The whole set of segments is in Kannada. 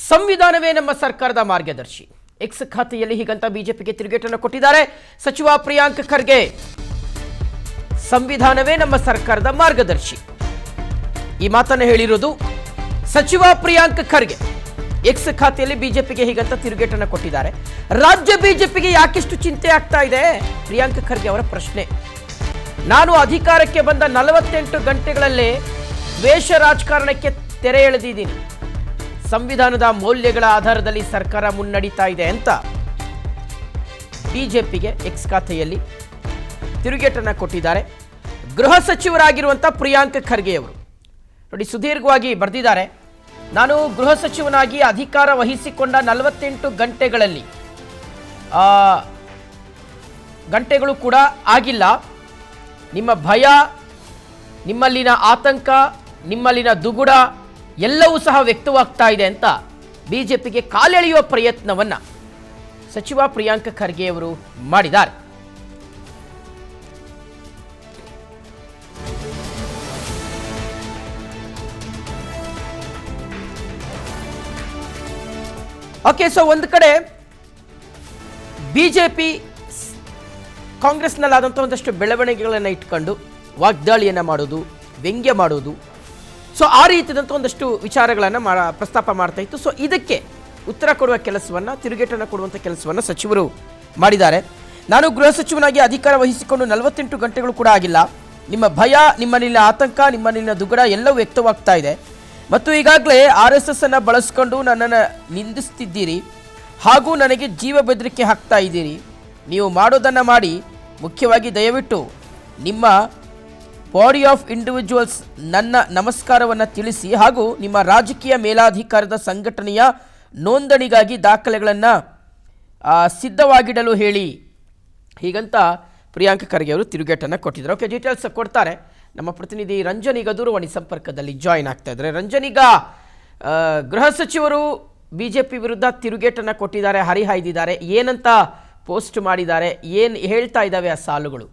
ಸಂವಿಧಾನವೇ ನಮ್ಮ ಸರ್ಕಾರದ ಮಾರ್ಗದರ್ಶಿ. ಎಕ್ಸ್ ಖಾತೆಯಲ್ಲಿ ಹೀಗಂತ ಬಿಜೆಪಿಗೆ ತಿರುಗೇಟನ್ನು ಕೊಟ್ಟಿದ್ದಾರೆ ಸಚಿವ ಪ್ರಿಯಾಂಕ್ ಖರ್ಗೆ. ಸಂವಿಧಾನವೇ ನಮ್ಮ ಸರ್ಕಾರದ ಮಾರ್ಗದರ್ಶಿ, ಈ ಮಾತನ್ನು ಹೇಳಿರೋದು ಸಚಿವ ಪ್ರಿಯಾಂಕ್ ಖರ್ಗೆ. ಎಕ್ಸ್ ಖಾತೆಯಲ್ಲಿ ಬಿಜೆಪಿಗೆ ಹೀಗಂತ ತಿರುಗೇಟನ್ನು ಕೊಟ್ಟಿದ್ದಾರೆ. ರಾಜ್ಯ ಬಿಜೆಪಿಗೆ ಯಾಕೆಷ್ಟು ಚಿಂತೆ ಆಗ್ತಾ ಇದೆ? ಪ್ರಿಯಾಂಕ್ ಖರ್ಗೆ ಅವರ ಪ್ರಶ್ನೆ. ನಾನು ಅಧಿಕಾರಕ್ಕೆ ಬಂದ 48 ಗಂಟೆಗಳಲ್ಲೇ ದ್ವೇಷ ರಾಜಕಾರಣಕ್ಕೆ ತೆರೆ ಎಳೆದಿದ್ದೀನಿ. ಸಂವಿಧಾನದ ಮೌಲ್ಯಗಳ ಆಧಾರದಲ್ಲಿ ಸರ್ಕಾರ ಮುನ್ನಡೀತಾ ಇದೆ ಅಂತ ಬಿಜೆಪಿಗೆ ಎಕ್ಸ್ ಖಾತೆಯಲ್ಲಿ ತಿರುಗೇಟನ್ನು ಕೊಟ್ಟಿದ್ದಾರೆ ಗೃಹ ಸಚಿವರಾಗಿರುವಂಥ ಪ್ರಿಯಾಂಕ್ ಖರ್ಗೆ ಅವರು. ನೋಡಿ, ಸುದೀರ್ಘವಾಗಿ ಬರೆದಿದ್ದಾರೆ. ನಾನು ಗೃಹ ಸಚಿವನಾಗಿ ಅಧಿಕಾರ ವಹಿಸಿಕೊಂಡ 48 ಗಂಟೆಗಳು ಕೂಡ ಆಗಿಲ್ಲ. ನಿಮ್ಮ ಭಯ, ನಿಮ್ಮಲ್ಲಿನ ಆತಂಕ, ನಿಮ್ಮಲ್ಲಿನ ದುಗುಡ ಎಲ್ಲವೂ ಸಹ ವ್ಯಕ್ತವಾಗ್ತಾ ಇದೆ ಅಂತ ಬಿಜೆಪಿಗೆ ಕಾಲೆಳೆಯುವ ಪ್ರಯತ್ನವನ್ನ ಸಚಿವ ಪ್ರಿಯಾಂಕ್ ಖರ್ಗೆ ಅವರು ಮಾಡಿದ್ದಾರೆ. ಓಕೆ, ಸೊ ಒಂದು ಕಡೆ ಬಿಜೆಪಿ ಕಾಂಗ್ರೆಸ್ನಲ್ಲಾದಂಥ ಒಂದಷ್ಟು ಬೆಳವಣಿಗೆಗಳನ್ನು ಇಟ್ಕೊಂಡು ವಾಗ್ದಾಳಿಯನ್ನು ಮಾಡೋದು, ವ್ಯಂಗ್ಯ ಮಾಡೋದು, ಸೊ ಆ ರೀತಿಯಾದಂಥ ಒಂದಷ್ಟು ವಿಚಾರಗಳನ್ನು ಪ್ರಸ್ತಾಪ ಮಾಡ್ತಾ ಇತ್ತು. ಸೊ ಇದಕ್ಕೆ ಉತ್ತರ ಕೊಡುವ ಕೆಲಸವನ್ನು, ತಿರುಗೇಟನ್ನು ಕೊಡುವಂಥ ಕೆಲಸವನ್ನು ಸಚಿವರು ಮಾಡಿದ್ದಾರೆ. ನಾನು ಗೃಹ ಸಚಿವನಾಗಿ ಅಧಿಕಾರ ವಹಿಸಿಕೊಂಡು 48 ಗಂಟೆಗಳು ಕೂಡ ಆಗಿಲ್ಲ. ನಿಮ್ಮ ಭಯ, ನಿಮ್ಮಲ್ಲಿನ ಆತಂಕ, ನಿಮ್ಮಲ್ಲಿನ ದುಗುಡ ಎಲ್ಲವೂ ವ್ಯಕ್ತವಾಗ್ತಾ ಇದೆ ಮತ್ತು ಈಗಾಗಲೇ RSS ಅನ್ನು ಬಳಸ್ಕೊಂಡು ನನ್ನನ್ನು ನಿಂದಿಸ್ತಿದ್ದೀರಿ ಹಾಗೂ ನನಗೆ ಜೀವ ಬೆದರಿಕೆ ಹಾಕ್ತಾ ಇದ್ದೀರಿ. ನೀವು ಮಾಡೋದನ್ನು ಮಾಡಿ, ಮುಖ್ಯವಾಗಿ ದಯವಿಟ್ಟು ನಿಮ್ಮ ಬಾಡಿ ಆಫ್ ಇಂಡಿವಿಜುವಲ್ಸ್ ನನ್ನ ನಮಸ್ಕಾರವನ್ನು ತಿಳಿಸಿ ಹಾಗೂ ನಿಮ್ಮ ರಾಜಕೀಯ ಮೇಲಾಧಿಕಾರದ ಸಂಘಟನೆಯ ನೋಂದಣಿಗಾಗಿ ದಾಖಲೆಗಳನ್ನು ಸಿದ್ಧವಾಗಿಡಲು ಹೇಳಿ, ಹೀಗಂತ ಪ್ರಿಯಾಂಕ್ ಖರ್ಗೆ ಅವರು ತಿರುಗೇಟನ್ನು ಕೊಟ್ಟಿದ್ದಾರೆ. ಓಕೆ, ಡೀಟೇಲ್ಸ್ ಕೊಡ್ತಾರೆ ನಮ್ಮ ಪ್ರತಿನಿಧಿ ರಂಜನ್. ಈಗ ದೂರವಾಣಿ ಸಂಪರ್ಕದಲ್ಲಿ ಜಾಯಿನ್ ಆಗ್ತಾ ಇದ್ದಾರೆ. ರಂಜನ್, ಈಗ ಗೃಹ ಸಚಿವರು ಬಿಜೆಪಿ ವಿರುದ್ಧ ತಿರುಗೇಟನ್ನು ಕೊಟ್ಟಿದ್ದಾರೆ, ಹರಿಹಾಯ್ದಿದ್ದಾರೆ. ಏನಂತ ಪೋಸ್ಟ್ ಮಾಡಿದ್ದಾರೆ, ಏನು ಹೇಳ್ತಾ ಇದ್ದಾವೆ ಆ ಸಾಲುಗಳು?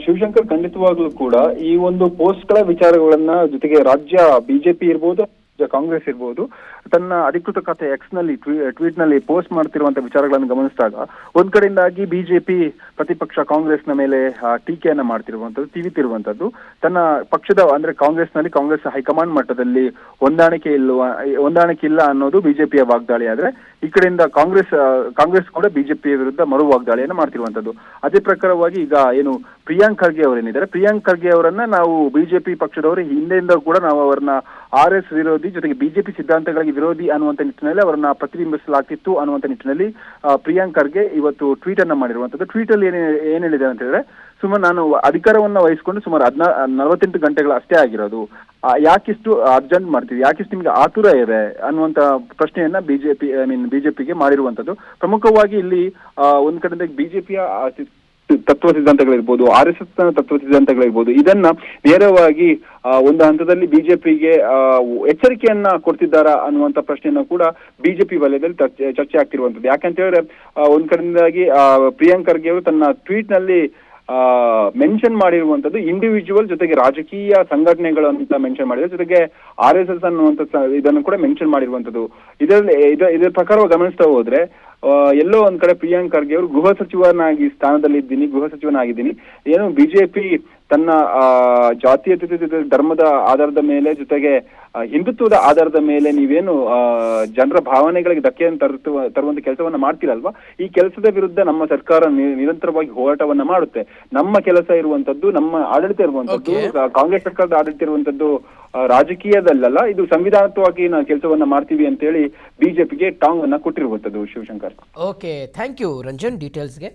ಶಿವಶಂಕರ್, ಖಂಡಿತವಾಗ್ಲೂ ಕೂಡ ಈ ಒಂದು ಪೋಸ್ಟ್ಗಳ ವಿಚಾರಗಳನ್ನ, ಜೊತೆಗೆ ರಾಜ್ಯ ಬಿಜೆಪಿ ಇರ್ಬೋದು, ಕಾಂಗ್ರೆಸ್ ಇರ್ಬೋದು, ತನ್ನ ಅಧಿಕೃತ ಖಾತೆ ಎಕ್ಸ್ ನಲ್ಲಿ ಟ್ವೀಟ್ ನಲ್ಲಿ ಪೋಸ್ಟ್ ಮಾಡ್ತಿರುವಂತಹ ವಿಚಾರಗಳನ್ನು ಗಮನಿಸಿದಾಗ ಒಂದ್ ಕಡೆಯಿಂದಾಗಿ ಬಿಜೆಪಿ ಪ್ರತಿಪಕ್ಷ ಕಾಂಗ್ರೆಸ್ನ ಮೇಲೆ ಟೀಕೆಯನ್ನ ಮಾಡ್ತಿರುವಂತದ್ದು, ತಿವಿತಿರುವಂತದ್ದು, ತನ್ನ ಪಕ್ಷದ ಅಂದ್ರೆ ಕಾಂಗ್ರೆಸ್ ಹೈಕಮಾಂಡ್ ಮಟ್ಟದಲ್ಲಿ ಹೊಂದಾಣಿಕೆ ಇಲ್ಲ ಅನ್ನೋದು ಬಿಜೆಪಿಯ ವಾಗ್ದಾಳಿ. ಆದ್ರೆ ಈ ಕಡೆಯಿಂದ ಕಾಂಗ್ರೆಸ್ ಕೂಡ ಬಿಜೆಪಿಯ ವಿರುದ್ಧ ಮರು ವಾಗ್ದಾಳಿಯನ್ನ ಮಾಡ್ತಿರುವಂತದ್ದು. ಅದೇ ಪ್ರಕಾರವಾಗಿ ಈಗ ಏನು ಪ್ರಿಯಾಂಕ್ ಖರ್ಗೆ ಅವರೇನಿದ್ದಾರೆ, ಪ್ರಿಯಾಂಕ್ ಖರ್ಗೆ ಅವರನ್ನ ನಾವು ಬಿಜೆಪಿ ಪಕ್ಷದವರು ಹಿಂದೆಯಿಂದ ಕೂಡ ನಾವು ಅವರನ್ನ RS ವಿರೋಧಿ, ಜೊತೆಗೆ ಬಿಜೆಪಿ ಸಿದ್ಧಾಂತಗಳಿಗೆ ವಿರೋಧಿ ಅನ್ನುವಂಥ ನಿಟ್ಟಿನಲ್ಲಿ ಅವರನ್ನ ಪ್ರತಿಬಿಂಬಿಸಲಾಗ್ತಿತ್ತು ಅನ್ನುವಂಥ ನಿಟ್ಟಿನಲ್ಲಿ ಪ್ರಿಯಾಂಕ್ ಖರ್ಗೆ ಇವತ್ತು ಟ್ವೀಟ್ ಅನ್ನ ಮಾಡಿರುವಂತದ್ದು. ಟ್ವೀಟ್ ಅಲ್ಲಿ ಏನ್ ಹೇಳಿದೆ ಅಂತ ಹೇಳಿದ್ರೆ, ಸುಮಾರು ನಾನು ಅಧಿಕಾರವನ್ನ ವಹಿಸಿಕೊಂಡು ಸುಮಾರು 48 ಗಂಟೆಗಳು ಅಷ್ಟೇ ಆಗಿರೋದು, ಯಾಕಿಷ್ಟು ಅರ್ಜೆಂಟ್ ಮಾಡ್ತೀವಿ, ಯಾಕಿಷ್ಟು ನಿಮ್ಗೆ ಆತುರ ಇದೆ ಅನ್ನುವಂತ ಪ್ರಶ್ನೆಯನ್ನ ಬಿಜೆಪಿಗೆ ಮಾಡಿರುವಂತದ್ದು. ಪ್ರಮುಖವಾಗಿ ಇಲ್ಲಿ ಒಂದ್ ಕಡೆಯಿಂದ ಬಿಜೆಪಿಯ ತತ್ವ ಸಿದ್ಧಾಂತಗಳಿರ್ಬೋದು, RSS ತತ್ವ ಸಿದ್ಧಾಂತಗಳಿರ್ಬೋದು, ಇದನ್ನ ನೇರವಾಗಿ ಒಂದು ಹಂತದಲ್ಲಿ ಬಿಜೆಪಿಗೆ ಎಚ್ಚರಿಕೆಯನ್ನ ಕೊಡ್ತಿದ್ದಾರಾ ಅನ್ನುವಂತ ಪ್ರಶ್ನೆಯನ್ನ ಕೂಡ ಬಿಜೆಪಿ ವಲಯದಲ್ಲಿ ಚರ್ಚೆ ಆಗ್ತಿರುವಂತದ್ದು. ಯಾಕಂತ ಹೇಳಿದ್ರೆ ಒಂದ್ ಕಡೆಯಿಂದಾಗಿ ಪ್ರಿಯಾಂಕ್ ಖರ್ಗೆ ಅವರು ತನ್ನ ಟ್ವೀಟ್ ನಲ್ಲಿ ಮೆನ್ಷನ್ ಮಾಡಿರುವಂತದ್ದು ಇಂಡಿವಿಜುವಲ್, ಜೊತೆಗೆ ರಾಜಕೀಯ ಸಂಘಟನೆಗಳು ಅಂತ ಮೆನ್ಷನ್ ಮಾಡಿದ್ರು, ಜೊತೆಗೆ RSS ಅನ್ನುವಂಥ ಇದನ್ನು ಕೂಡ ಮೆನ್ಷನ್ ಮಾಡಿರುವಂತದ್ದು. ಇದರ ಪ್ರಕಾರ ಗಮನಿಸ್ತಾ ಹೋದ್ರೆ ಎಲ್ಲೋ ಒಂದ್ ಕಡೆ ಪ್ರಿಯಾಂಕ್ ಖರ್ಗೆ ಅವರು ಗೃಹ ಸಚಿವನಾಗಿದ್ದೀನಿ, ಏನು ಬಿಜೆಪಿ ತನ್ನ ಜಾತೀಯತೆ, ಧರ್ಮದ ಆಧಾರದ ಮೇಲೆ, ಜೊತೆಗೆ ಹಿಂದುತ್ವದ ಆಧಾರದ ಮೇಲೆ ನೀವೇನು ಜನರ ಭಾವನೆಗಳಿಗೆ ಧಕ್ಕೆಯನ್ನು ತರುವಂತ ಕೆಲಸವನ್ನ ಮಾಡ್ತೀರಲ್ವಾ, ಈ ಕೆಲಸದ ವಿರುದ್ಧ ನಮ್ಮ ಸರ್ಕಾರ ನಿರಂತರವಾಗಿ ಹೋರಾಟವನ್ನ ಮಾಡುತ್ತೆ. ನಮ್ಮ ಕೆಲಸ ಇರುವಂತದ್ದು, ನಮ್ಮ ಆಡಳಿತ ಇರುವಂತದ್ದು, ಕಾಂಗ್ರೆಸ್ ಸರ್ಕಾರದ ಆಡಳಿತ ಇರುವಂತದ್ದು ರಾಜಕೀಯದಲ್ಲ, ಇದು ಸಂವಿಧಾನತ್ವವಾಗಿ ನಾವು ಕೆಲಸವನ್ನ ಮಾಡ್ತೀವಿ ಅಂತೇಳಿ ಬಿಜೆಪಿಗೆ ಟಾಂಗ್ ಅನ್ನ ಕೊಟ್ಟಿರುವಂತದ್ದು. Shivashankar, okay, thank you Ranjan ಡೀಟೇಲ್ಸ್ಗೆ.